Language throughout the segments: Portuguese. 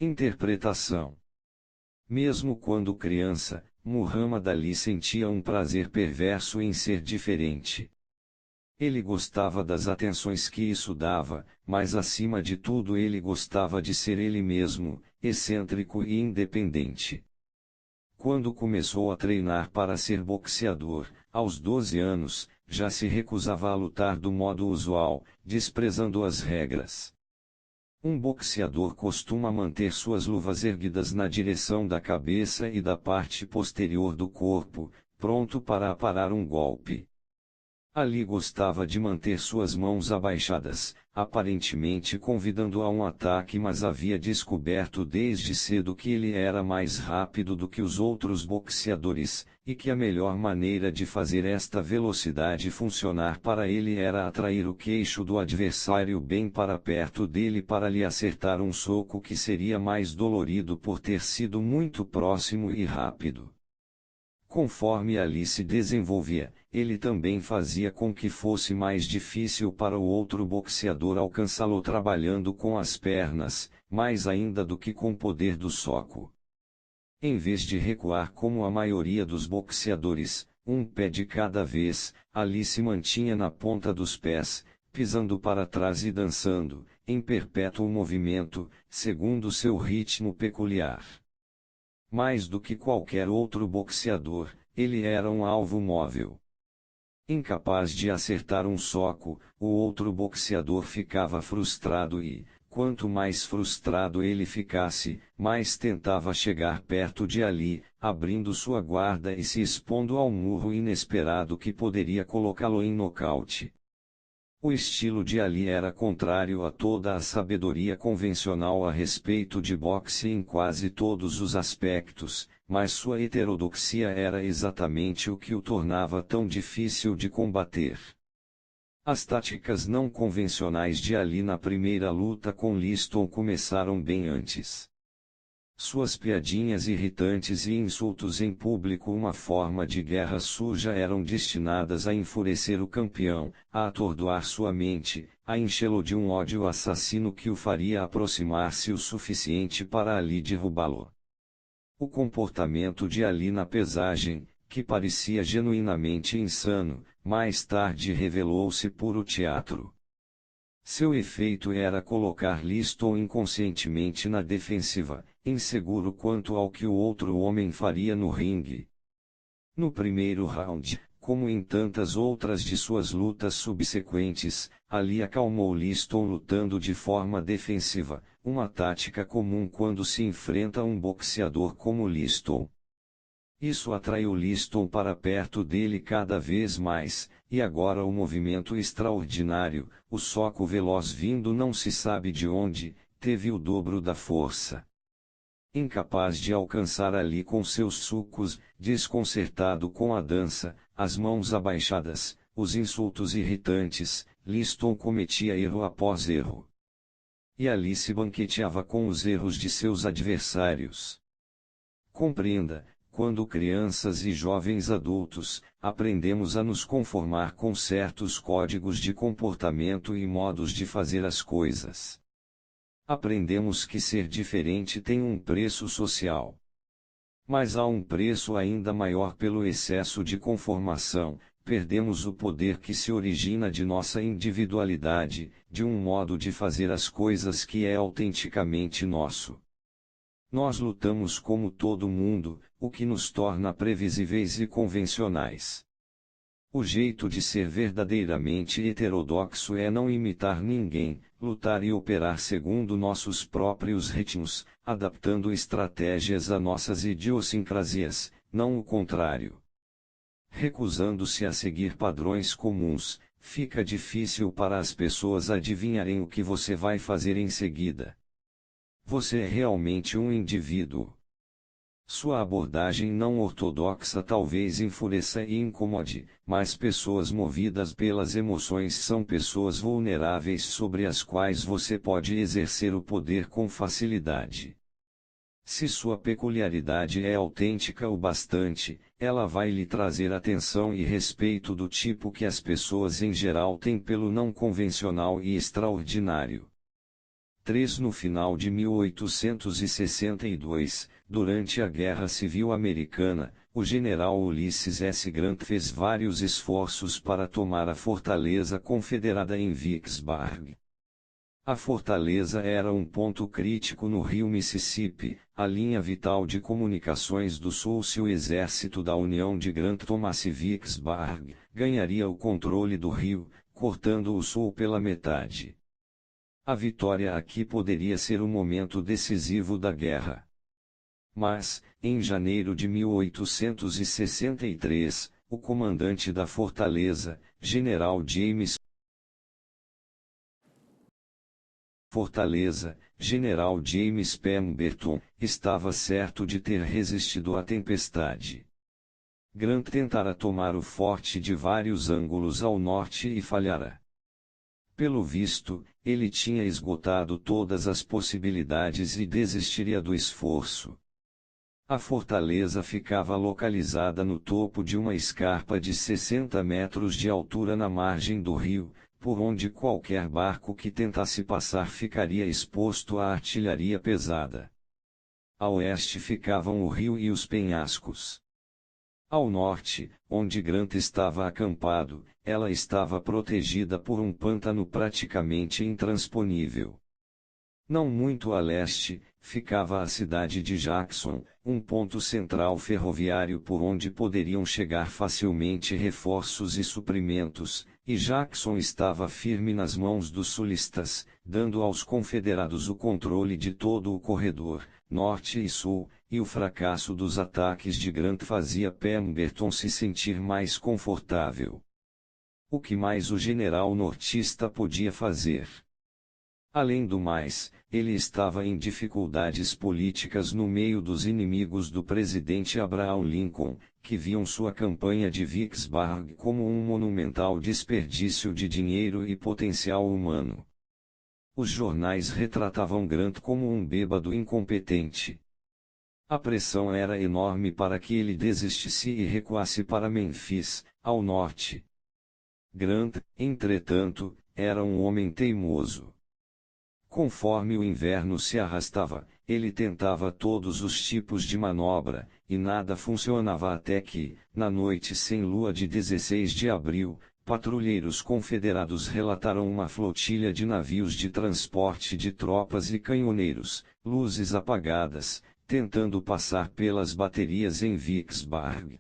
Interpretação. Mesmo quando criança, Muhammad Ali sentia um prazer perverso em ser diferente. Ele gostava das atenções que isso dava, mas acima de tudo ele gostava de ser ele mesmo, excêntrico e independente. Quando começou a treinar para ser boxeador, aos 12 anos, já se recusava a lutar do modo usual, desprezando as regras. Um boxeador costuma manter suas luvas erguidas na direção da cabeça e da parte posterior do corpo, pronto para aparar um golpe. Ali gostava de manter suas mãos abaixadas, aparentemente convidando a um ataque, mas havia descoberto desde cedo que ele era mais rápido do que os outros boxeadores, e que a melhor maneira de fazer esta velocidade funcionar para ele era atrair o queixo do adversário bem para perto dele para lhe acertar um soco que seria mais dolorido por ter sido muito próximo e rápido. Conforme Ali se desenvolvia, ele também fazia com que fosse mais difícil para o outro boxeador alcançá-lo trabalhando com as pernas, mais ainda do que com o poder do soco. Em vez de recuar como a maioria dos boxeadores, um pé de cada vez, Ali se mantinha na ponta dos pés, pisando para trás e dançando, em perpétuo movimento, segundo seu ritmo peculiar. Mais do que qualquer outro boxeador, ele era um alvo móvel. Incapaz de acertar um soco, o outro boxeador ficava frustrado e, quanto mais frustrado ele ficasse, mais tentava chegar perto de Ali, abrindo sua guarda e se expondo ao murro inesperado que poderia colocá-lo em nocaute. O estilo de Ali era contrário a toda a sabedoria convencional a respeito de boxe em quase todos os aspectos, mas sua heterodoxia era exatamente o que o tornava tão difícil de combater. As táticas não convencionais de Ali na primeira luta com Liston começaram bem antes. Suas piadinhas irritantes e insultos em público, uma forma de guerra suja, eram destinadas a enfurecer o campeão, a atordoar sua mente, a enchê-lo de um ódio assassino que o faria aproximar-se o suficiente para Ali derrubá-lo. O comportamento de Ali na pesagem, que parecia genuinamente insano, mais tarde revelou-se puro teatro. Seu efeito era colocar Liston inconscientemente na defensiva, inseguro quanto ao que o outro homem faria no ringue. No primeiro round, como em tantas outras de suas lutas subsequentes, Ali acalmou Liston lutando de forma defensiva, uma tática comum quando se enfrenta um boxeador como Liston. Isso atraiu Liston para perto dele cada vez mais, e agora o movimento extraordinário, o soco veloz vindo não se sabe de onde, teve o dobro da força. Incapaz de alcançar Ali com seus socos, desconcertado com a dança, as mãos abaixadas, os insultos irritantes, Liston cometia erro após erro. E Ali se banqueteava com os erros de seus adversários. Compreenda. Quando crianças e jovens adultos, aprendemos a nos conformar com certos códigos de comportamento e modos de fazer as coisas. Aprendemos que ser diferente tem um preço social. Mas há um preço ainda maior pelo excesso de conformação, perdemos o poder que se origina de nossa individualidade, de um modo de fazer as coisas que é autenticamente nosso. Nós lutamos como todo mundo, o que nos torna previsíveis e convencionais. O jeito de ser verdadeiramente heterodoxo é não imitar ninguém, lutar e operar segundo nossos próprios ritmos, adaptando estratégias a nossas idiosincrasias, não o contrário. Recusando-se a seguir padrões comuns, fica difícil para as pessoas adivinharem o que você vai fazer em seguida. Você é realmente um indivíduo. Sua abordagem não ortodoxa talvez enfureça e incomode, mas pessoas movidas pelas emoções são pessoas vulneráveis sobre as quais você pode exercer o poder com facilidade. Se sua peculiaridade é autêntica o bastante, ela vai lhe trazer atenção e respeito do tipo que as pessoas em geral têm pelo não convencional e extraordinário. 3. No final de 1862, durante a Guerra Civil Americana, o general Ulysses S. Grant fez vários esforços para tomar a fortaleza confederada em Vicksburg. A fortaleza era um ponto crítico no rio Mississippi, a linha vital de comunicações do Sul. Se o exército da União de Grant tomasse Vicksburg, ganharia o controle do rio, cortando o Sul pela metade. A vitória aqui poderia ser o momento decisivo da guerra. Mas, em janeiro de 1863, o comandante da fortaleza, General James Pemberton, estava certo de ter resistido à tempestade. Grant tentara tomar o forte de vários ângulos ao norte e falhara. Pelo visto, ele tinha esgotado todas as possibilidades e desistiria do esforço. A fortaleza ficava localizada no topo de uma escarpa de 60 metros de altura na margem do rio, por onde qualquer barco que tentasse passar ficaria exposto à artilharia pesada. A oeste ficavam o rio e os penhascos. Ao norte, onde Grant estava acampado, ela estava protegida por um pântano praticamente intransponível. Não muito a leste, ficava a cidade de Jackson, um ponto central ferroviário por onde poderiam chegar facilmente reforços e suprimentos, e Jackson estava firme nas mãos dos sulistas, dando aos confederados o controle de todo o corredor, norte e sul, e o fracasso dos ataques de Grant fazia Pemberton se sentir mais confortável. O que mais o general nortista podia fazer? Além do mais, ele estava em dificuldades políticas no meio dos inimigos do presidente Abraham Lincoln, que viam sua campanha de Vicksburg como um monumental desperdício de dinheiro e potencial humano. Os jornais retratavam Grant como um bêbado incompetente. A pressão era enorme para que ele desistisse e recuasse para Memphis, ao norte. Grant, entretanto, era um homem teimoso. Conforme o inverno se arrastava, ele tentava todos os tipos de manobra, e nada funcionava até que, na noite sem lua de 16 de abril, patrulheiros confederados relataram uma flotilha de navios de transporte de tropas e canhoneiros, luzes apagadas, tentando passar pelas baterias em Vicksburg.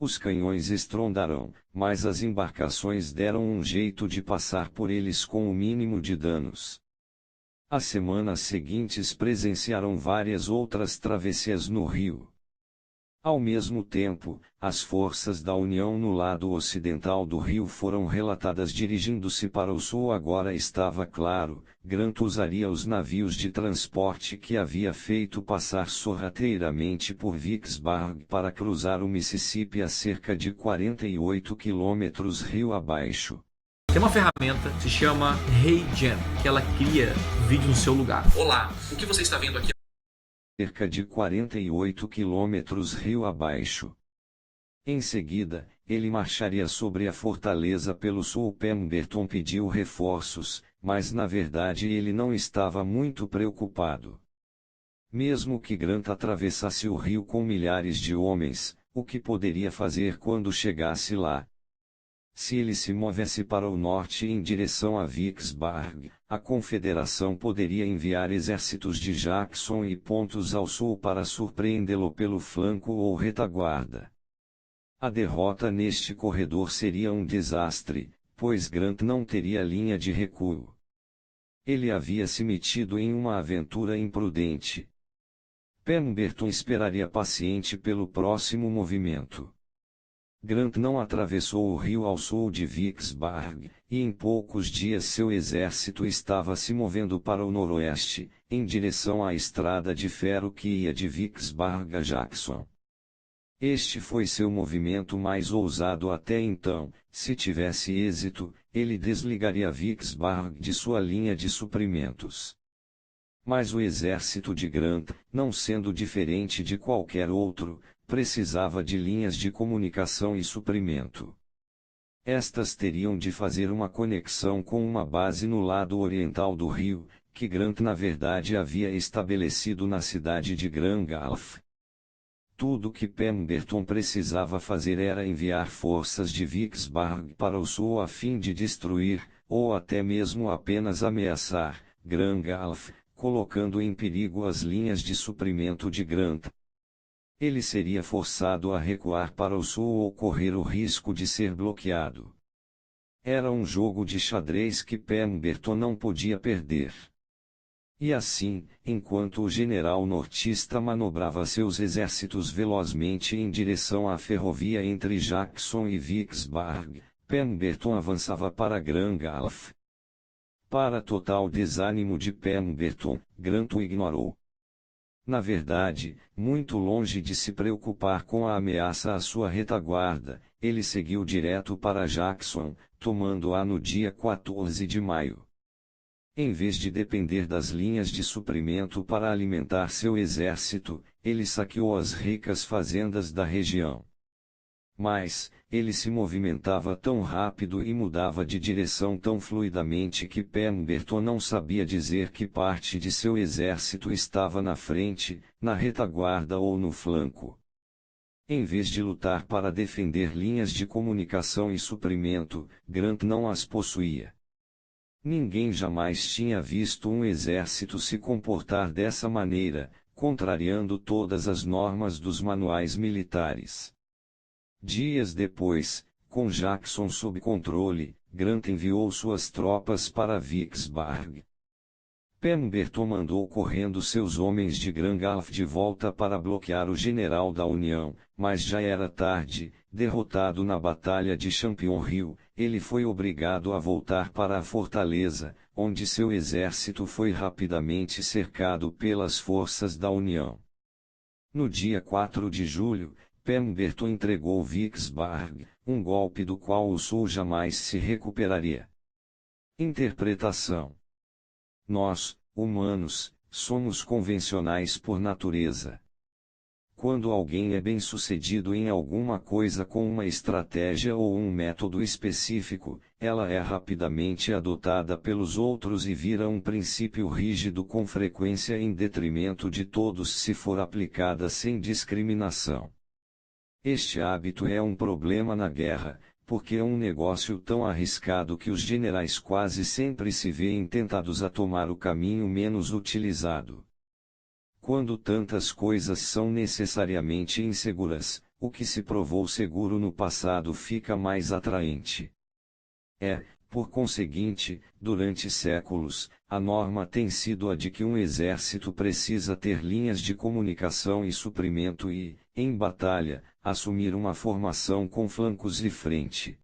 Os canhões estrondaram, mas as embarcações deram um jeito de passar por eles com o mínimo de danos. As semanas seguintes presenciaram várias outras travessias no rio. Ao mesmo tempo, as forças da União no lado ocidental do rio foram relatadas dirigindo-se para o sul. Agora estava claro, Grant usaria os navios de transporte que havia feito passar sorrateiramente por Vicksburg para cruzar o Mississippi a cerca de 48 quilômetros rio abaixo. Tem uma ferramenta que se chama HeyGen, que ela cria vídeo no seu lugar. Olá, o que você está vendo aqui? Cerca de 48 quilômetros rio abaixo. Em seguida, ele marcharia sobre a fortaleza pelo sul. Pemberton pediu reforços, mas na verdade ele não estava muito preocupado. Mesmo que Grant atravessasse o rio com milhares de homens, o que poderia fazer quando chegasse lá? Se ele se movesse para o norte em direção a Vicksburg, a Confederação poderia enviar exércitos de Jackson e pontos ao sul para surpreendê-lo pelo flanco ou retaguarda. A derrota neste corredor seria um desastre, pois Grant não teria linha de recuo. Ele havia se metido em uma aventura imprudente. Pemberton esperaria paciente pelo próximo movimento. Grant não atravessou o rio ao sul de Vicksburg, e em poucos dias seu exército estava se movendo para o noroeste, em direção à estrada de ferro que ia de Vicksburg a Jackson. Este foi seu movimento mais ousado até então. Se tivesse êxito, ele desligaria Vicksburg de sua linha de suprimentos. Mas o exército de Grant, não sendo diferente de qualquer outro, precisava de linhas de comunicação e suprimento. Estas teriam de fazer uma conexão com uma base no lado oriental do rio, que Grant na verdade havia estabelecido na cidade de Grangalf. Tudo o que Pemberton precisava fazer era enviar forças de Vicksburg para o sul a fim de destruir, ou até mesmo apenas ameaçar, Grangalf, colocando em perigo as linhas de suprimento de Grant. Ele seria forçado a recuar para o sul ou correr o risco de ser bloqueado. Era um jogo de xadrez que Pemberton não podia perder. E assim, enquanto o general nortista manobrava seus exércitos velozmente em direção à ferrovia entre Jackson e Vicksburg, Pemberton avançava para Grangalf. Para total desânimo de Pemberton, Grant o ignorou. Na verdade, muito longe de se preocupar com a ameaça à sua retaguarda, ele seguiu direto para Jackson, tomando-a no dia 14 de maio. Em vez de depender das linhas de suprimento para alimentar seu exército, ele saqueou as ricas fazendas da região. Mas, ele se movimentava tão rápido e mudava de direção tão fluidamente que Pemberton não sabia dizer que parte de seu exército estava na frente, na retaguarda ou no flanco. Em vez de lutar para defender linhas de comunicação e suprimento, Grant não as possuía. Ninguém jamais tinha visto um exército se comportar dessa maneira, contrariando todas as normas dos manuais militares. Dias depois, com Jackson sob controle, Grant enviou suas tropas para Vicksburg. Pemberton mandou correndo seus homens de Grangalf de volta para bloquear o general da União, mas já era tarde. Derrotado na Batalha de Champion Hill, ele foi obrigado a voltar para a fortaleza, onde seu exército foi rapidamente cercado pelas forças da União. No dia 4 de julho, Pemberton entregou Vicksburg, um golpe do qual o Sul jamais se recuperaria. Interpretação: nós, humanos, somos convencionais por natureza. Quando alguém é bem-sucedido em alguma coisa com uma estratégia ou um método específico, ela é rapidamente adotada pelos outros e vira um princípio rígido com frequência em detrimento de todos se for aplicada sem discriminação. Este hábito é um problema na guerra, porque é um negócio tão arriscado que os generais quase sempre se veem tentados a tomar o caminho menos utilizado. Quando tantas coisas são necessariamente inseguras, o que se provou seguro no passado fica mais atraente. Por conseguinte, durante séculos, a norma tem sido a de que um exército precisa ter linhas de comunicação e suprimento e, em batalha, assumir uma formação com flancos e frente.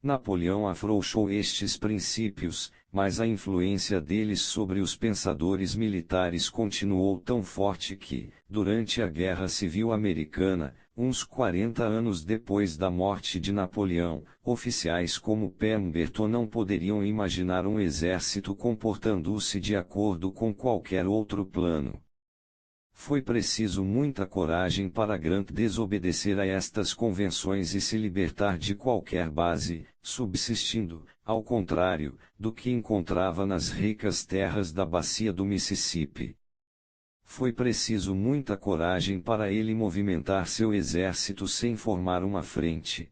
Napoleão afrouxou estes princípios, mas a influência deles sobre os pensadores militares continuou tão forte que, durante a Guerra Civil Americana, uns 40 anos depois da morte de Napoleão, oficiais como Pemberton não poderiam imaginar um exército comportando-se de acordo com qualquer outro plano. Foi preciso muita coragem para Grant desobedecer a estas convenções e se libertar de qualquer base, subsistindo, ao contrário, do que encontrava nas ricas terras da bacia do Mississippi. Foi preciso muita coragem para ele movimentar seu exército sem formar uma frente.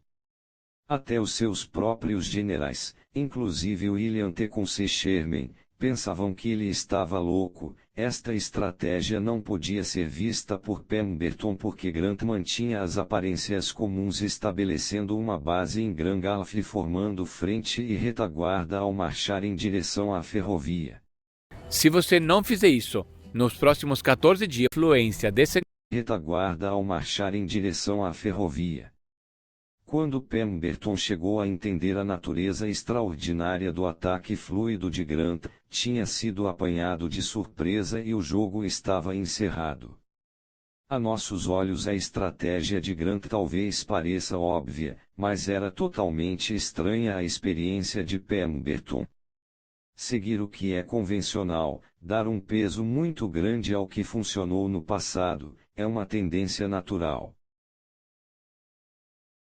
Até os seus próprios generais, inclusive William Tecumseh Sherman, pensavam que ele estava louco. Esta estratégia não podia ser vista por Pemberton porque Grant mantinha as aparências comuns estabelecendo uma base em Grangalf e formando frente e retaguarda ao marchar em direção à ferrovia. Se você não fizer isso, nos próximos 14 dias, a influência desse retaguarda ao marchar em direção à ferrovia. Quando Pemberton chegou a entender a natureza extraordinária do ataque fluido de Grant, tinha sido apanhado de surpresa e o jogo estava encerrado. A nossos olhos a estratégia de Grant talvez pareça óbvia, mas era totalmente estranha à experiência de Pemberton. Seguir o que é convencional, dar um peso muito grande ao que funcionou no passado, é uma tendência natural.